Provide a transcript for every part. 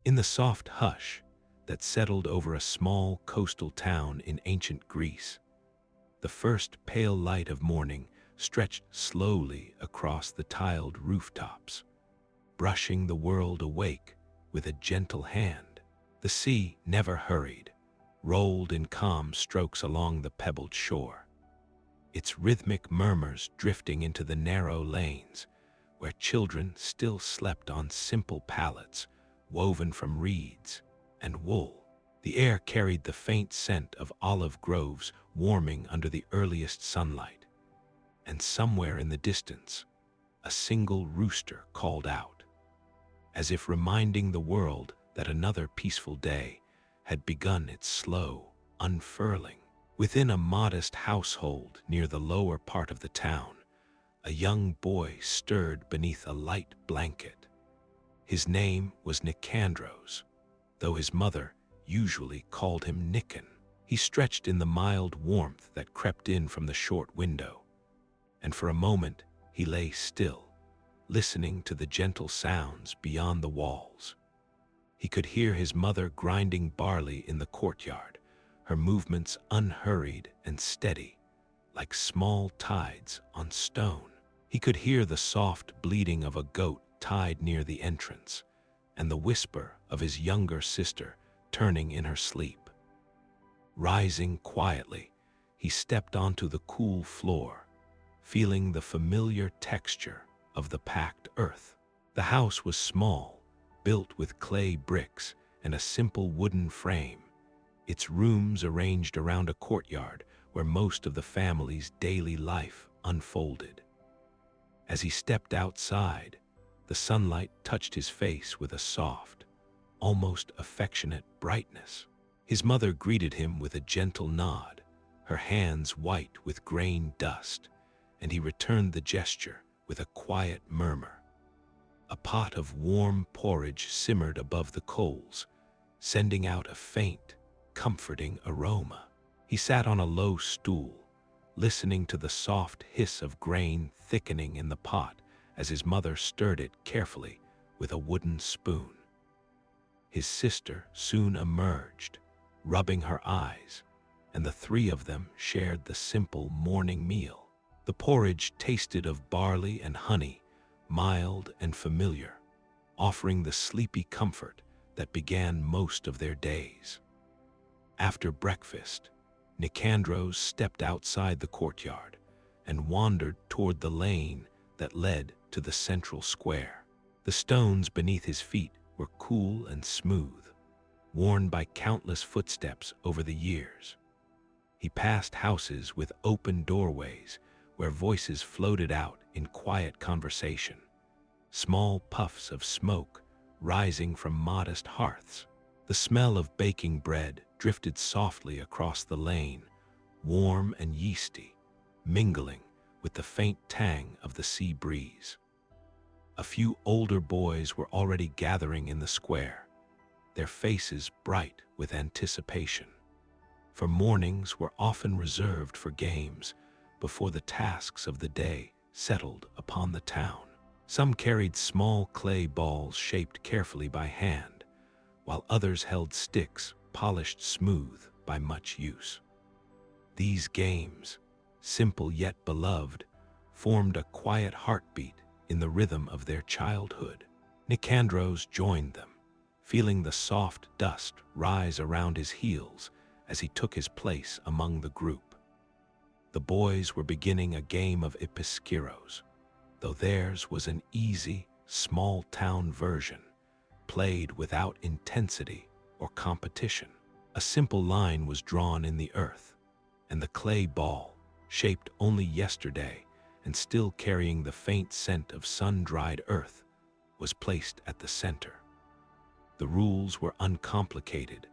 In the soft hush that settled over a small coastal town in ancient Greece, the first pale light of morning stretched slowly across the tiled rooftops, brushing the world awake with a gentle hand. The sea never hurried, rolled in calm strokes along the pebbled shore, its rhythmic murmurs drifting into the narrow lanes where children still slept on simple pallets woven from reeds and wool. The air carried the faint scent of olive groves warming under the earliest sunlight, and somewhere in the distance, a single rooster called out, as if reminding the world that another peaceful day had begun its slow unfurling. Within a modest household near the lower part of the town, a young boy stirred beneath a light blanket. His name was Nicandros, though his mother usually called him Nicken. He stretched in the mild warmth that crept in from the short window, and for a moment he lay still, listening to the gentle sounds beyond the walls. He could hear his mother grinding barley in the courtyard, her movements unhurried and steady, like small tides on stone. He could hear the soft bleating of a goat tied near the entrance, and the whisper of his younger sister turning in her sleep. Rising quietly, he stepped onto the cool floor, feeling the familiar texture of the packed earth. The house was small, built with clay bricks and a simple wooden frame, its rooms arranged around a courtyard where most of the family's daily life unfolded. As he stepped outside, the sunlight touched his face with a soft, almost affectionate brightness. His mother greeted him with a gentle nod, her hands white with grain dust, and he returned the gesture with a quiet murmur. A pot of warm porridge simmered above the coals, sending out a faint, comforting aroma. He sat on a low stool, listening to the soft hiss of grain thickening in the pot as his mother stirred it carefully with a wooden spoon. His sister soon emerged, rubbing her eyes, and the three of them shared the simple morning meal. The porridge tasted of barley and honey, mild and familiar, offering the sleepy comfort that began most of their days. After breakfast, Nicandros stepped outside the courtyard and wandered toward the lane that led to the central square. The stones beneath his feet were cool and smooth, worn by countless footsteps over the years. He passed houses with open doorways where voices floated out in quiet conversation, small puffs of smoke rising from modest hearths. The smell of baking bread drifted softly across the lane, warm and yeasty, mingling with the faint tang of the sea breeze. A few older boys were already gathering in the square, their faces bright with anticipation. For mornings were often reserved for games before the tasks of the day settled upon the town. Some carried small clay balls shaped carefully by hand, while others held sticks polished smooth by much use. These games, simple yet beloved, formed a quiet heartbeat in the rhythm of their childhood. Nicandros joined them, feeling the soft dust rise around his heels as he took his place among the group. The boys were beginning a game of Episkiros, though theirs was an easy, small-town version, played without intensity or competition. A simple line was drawn in the earth, and the clay ball, shaped only yesterday and still carrying the faint scent of sun-dried earth, was placed at the center. The rules were uncomplicated,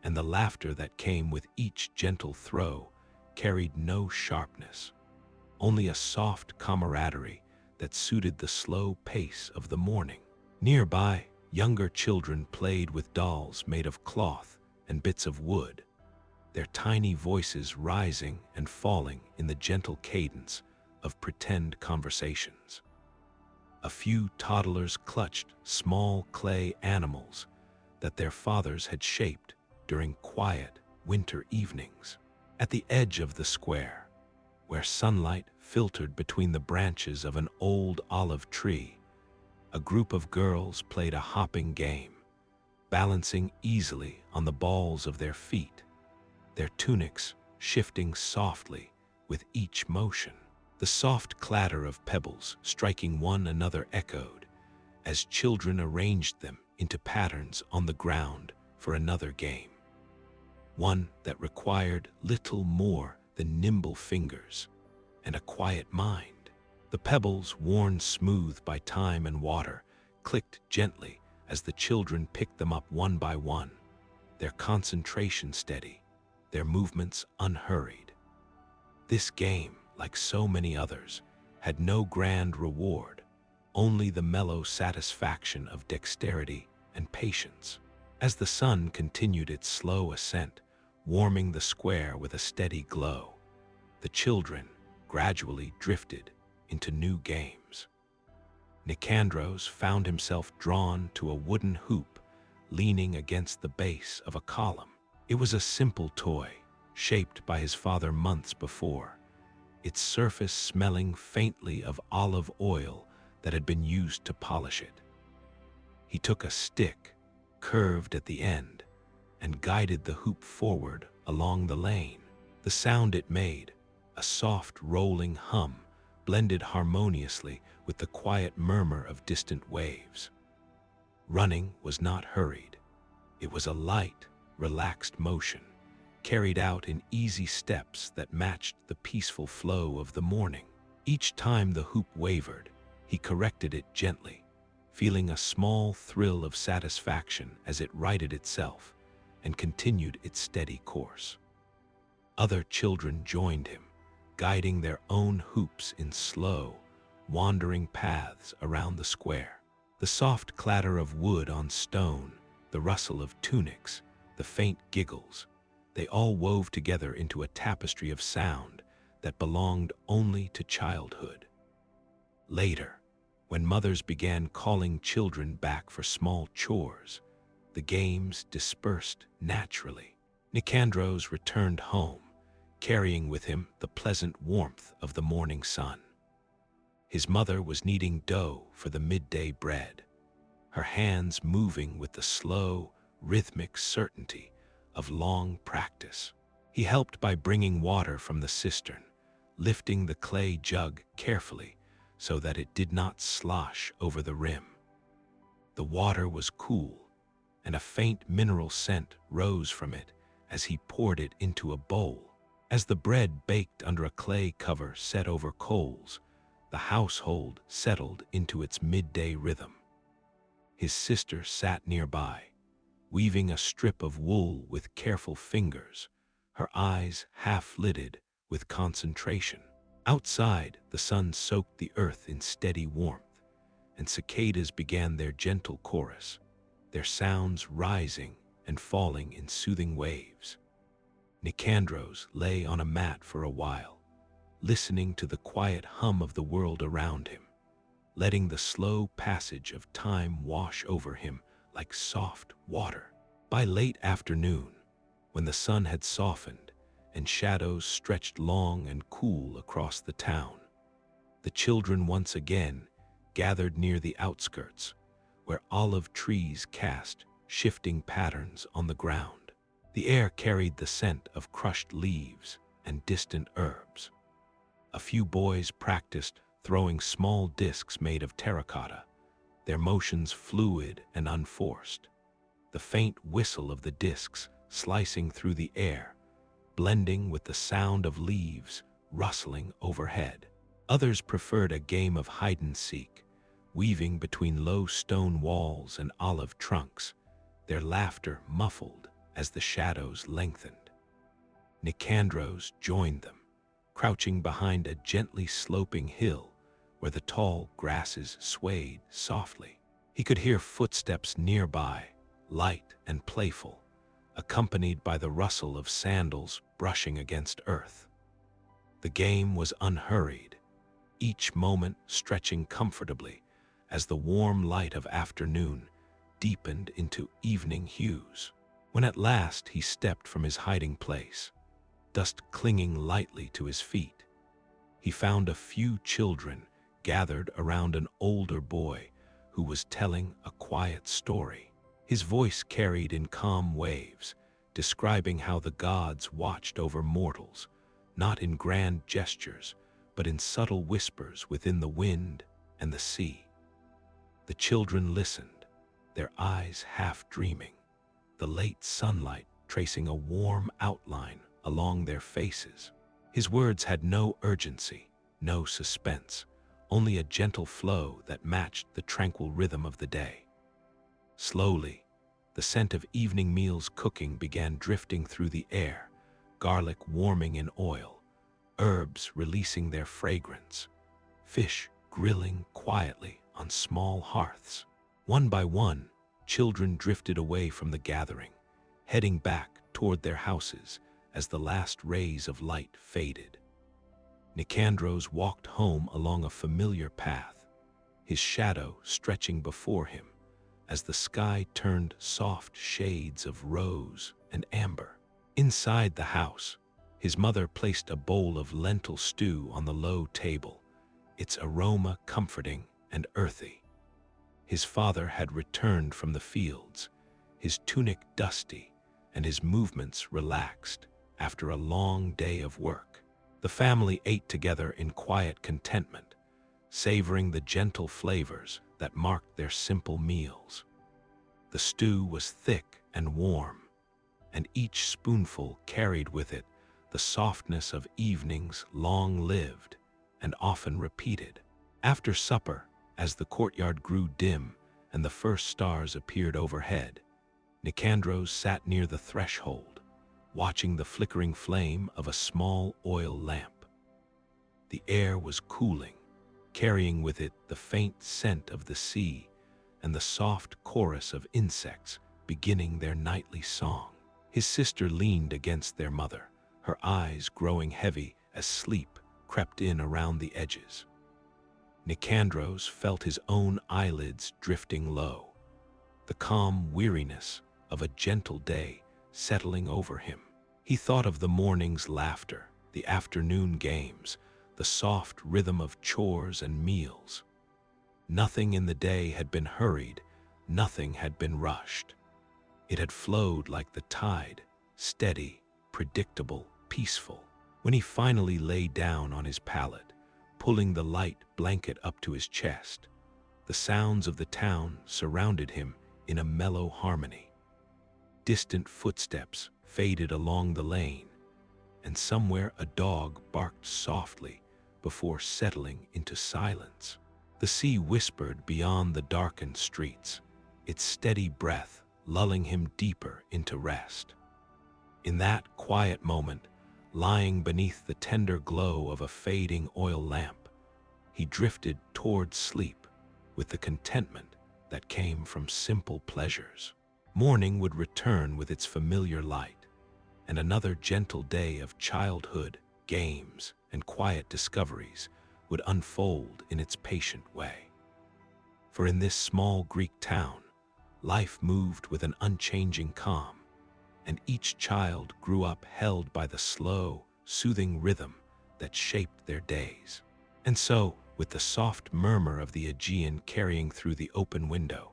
and the laughter that came with each gentle throw carried no sharpness, only a soft camaraderie that suited the slow pace of the morning. Nearby, younger children played with dolls made of cloth and bits of wood, their tiny voices rising and falling in the gentle cadence of pretend conversations. A few toddlers clutched small clay animals, that their fathers had shaped during quiet winter evenings. At the edge of the square, where sunlight filtered between the branches of an old olive tree, a group of girls played a hopping game, balancing easily on the balls of their feet, their tunics shifting softly with each motion. The soft clatter of pebbles striking one another echoed as children arranged them into patterns on the ground for another game, one that required little more than nimble fingers and a quiet mind. The pebbles, worn smooth by time and water, clicked gently as the children picked them up one by one, their concentration steady, their movements unhurried. This game, like so many others, had no grand reward, only the mellow satisfaction of dexterity and patience. As the sun continued its slow ascent, warming the square with a steady glow, the children gradually drifted into new games. Nicandros found himself drawn to a wooden hoop leaning against the base of a column. It was a simple toy, shaped by his father months before, its surface smelling faintly of olive oil that had been used to polish it. He took a stick, curved at the end, and guided the hoop forward along the lane. The sound it made, a soft rolling hum, blended harmoniously with the quiet murmur of distant waves. Running was not hurried. It was a light, relaxed motion, carried out in easy steps that matched the peaceful flow of the morning. Each time the hoop wavered, he corrected it gently, feeling a small thrill of satisfaction as it righted itself and continued its steady course. Other children joined him, guiding their own hoops in slow, wandering paths around the square. The soft clatter of wood on stone, the rustle of tunics, the faint giggles, they all wove together into a tapestry of sound that belonged only to childhood. Later, when mothers began calling children back for small chores, the games dispersed naturally. Nicandros returned home, carrying with him the pleasant warmth of the morning sun. His mother was kneading dough for the midday bread, her hands moving with the slow, rhythmic certainty of long practice. He helped by bringing water from the cistern, lifting the clay jug carefully so that it did not slosh over the rim. The water was cool, and a faint mineral scent rose from it as he poured it into a bowl. As the bread baked under a clay cover set over coals, the household settled into its midday rhythm. His sister sat nearby, weaving a strip of wool with careful fingers, her eyes half-lidded with concentration. Outside, the sun soaked the earth in steady warmth, and cicadas began their gentle chorus, their sounds rising and falling in soothing waves. Nicandros lay on a mat for a while, listening to the quiet hum of the world around him, letting the slow passage of time wash over him like soft water. By late afternoon, when the sun had softened and shadows stretched long and cool across the town, the children once again gathered near the outskirts, where olive trees cast shifting patterns on the ground. The air carried the scent of crushed leaves and distant herbs. A few boys practiced throwing small discs made of terracotta, their motions fluid and unforced, the faint whistle of the discs slicing through the air, blending with the sound of leaves rustling overhead. Others preferred a game of hide-and-seek, weaving between low stone walls and olive trunks, their laughter muffled as the shadows lengthened. Nicandros joined them, crouching behind a gently sloping hill where the tall grasses swayed softly. He could hear footsteps nearby, light and playful, accompanied by the rustle of sandals brushing against earth. The game was unhurried, each moment stretching comfortably as the warm light of afternoon deepened into evening hues. When at last he stepped from his hiding place, dust clinging lightly to his feet, he found a few children gathered around an older boy who was telling a quiet story. His voice carried in calm waves, describing how the gods watched over mortals, not in grand gestures, but in subtle whispers within the wind and the sea. The children listened, their eyes half dreaming, the late sunlight tracing a warm outline along their faces. His words had no urgency, no suspense, only a gentle flow that matched the tranquil rhythm of the day. Slowly, the scent of evening meals cooking began drifting through the air, garlic warming in oil, herbs releasing their fragrance, fish grilling quietly on small hearths. One by one, children drifted away from the gathering, heading back toward their houses as the last rays of light faded. Nicandros walked home along a familiar path, his shadow stretching before him as the sky turned soft shades of rose and amber. Inside the house, his mother placed a bowl of lentil stew on the low table, its aroma comforting and earthy. His father had returned from the fields, his tunic dusty and his movements relaxed after a long day of work. The family ate together in quiet contentment, savoring the gentle flavors that marked their simple meals. The stew was thick and warm, and each spoonful carried with it the softness of evenings long lived and often repeated. After supper, as the courtyard grew dim and the first stars appeared overhead, Nicandros sat near the threshold, watching the flickering flame of a small oil lamp. The air was cooling, carrying with it the faint scent of the sea and the soft chorus of insects beginning their nightly song. His sister leaned against their mother, her eyes growing heavy as sleep crept in around the edges. Nicandros felt his own eyelids drifting low, the calm weariness of a gentle day settling over him. He thought of the morning's laughter, the afternoon games, the soft rhythm of chores and meals. Nothing in the day had been hurried, nothing had been rushed. It had flowed like the tide, steady, predictable, peaceful. When he finally lay down on his pallet, pulling the light blanket up to his chest, the sounds of the town surrounded him in a mellow harmony. Distant footsteps faded along the lane, and somewhere a dog barked softly before settling into silence. The sea whispered beyond the darkened streets, its steady breath lulling him deeper into rest. In that quiet moment, lying beneath the tender glow of a fading oil lamp, he drifted toward sleep with the contentment that came from simple pleasures. Morning would return with its familiar light, and another gentle day of childhood, games, and quiet discoveries would unfold in its patient way. For in this small Greek town, life moved with an unchanging calm, and each child grew up held by the slow, soothing rhythm that shaped their days. And so, with the soft murmur of the Aegean carrying through the open window,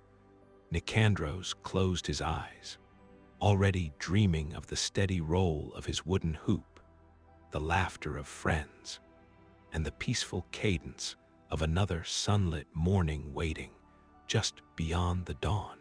Nicandros closed his eyes, already dreaming of the steady roll of his wooden hoop, the laughter of friends, and the peaceful cadence of another sunlit morning waiting just beyond the dawn.